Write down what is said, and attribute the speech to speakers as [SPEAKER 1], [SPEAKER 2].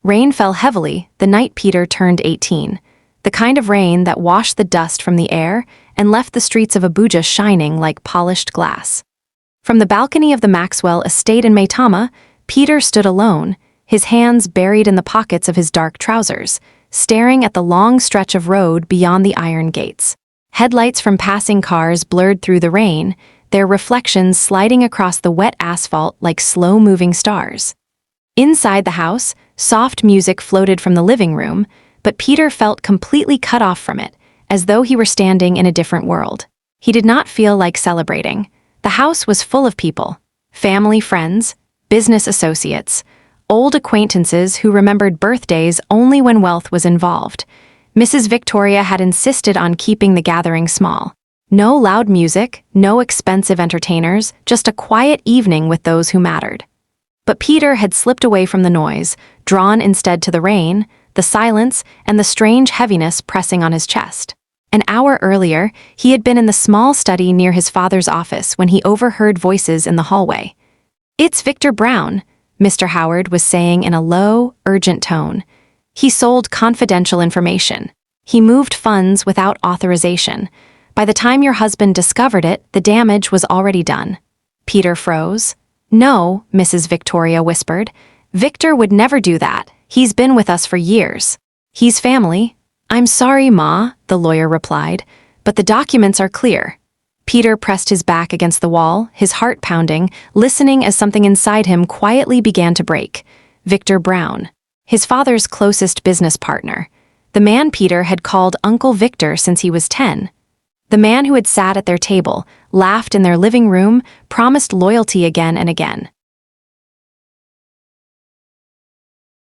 [SPEAKER 1] Rain fell heavily the night Peter turned 18, the kind of rain that washed the dust from the air and left the streets of Abuja shining like polished glass. From the balcony of the Maxwell estate in Maitama, Peter stood alone, his hands buried in the pockets of his dark trousers, staring at the long stretch of road beyond the iron gates. Headlights from passing cars blurred through the rain, their reflections sliding across the wet asphalt like slow-moving stars. Inside the house, soft music floated from the living room, but Peter felt completely cut off from it, as though he were standing in a different world. He did not feel like celebrating. The house was full of people, family, friends, business associates, old acquaintances who remembered birthdays only when wealth was involved. Mrs. Victoria had insisted on keeping the gathering small. No loud music, no expensive entertainers, just a quiet evening with those who mattered. But Peter had slipped away from the noise, drawn instead to the rain, the silence, and the strange heaviness pressing on his chest. An hour earlier, he had been in the small study near his father's office when he overheard voices in the hallway. "It's Victor Brown," Mr. Howard was saying in a low, urgent tone. He sold confidential information. He moved funds without authorization. By the time your husband discovered it, the damage was already done. Peter froze. "No," Mrs. Victoria whispered. "Victor would never do that. He's been with us for years. He's family." "I'm sorry, Ma," the lawyer replied, "but the documents are clear." Peter pressed his back against the wall, his heart pounding, listening as something inside him quietly began to break. Victor Brown, his father's closest business partner. The man Peter had called Uncle Victor since he was 10. The man who had sat at their table, laughed in their living room, promised loyalty again and again.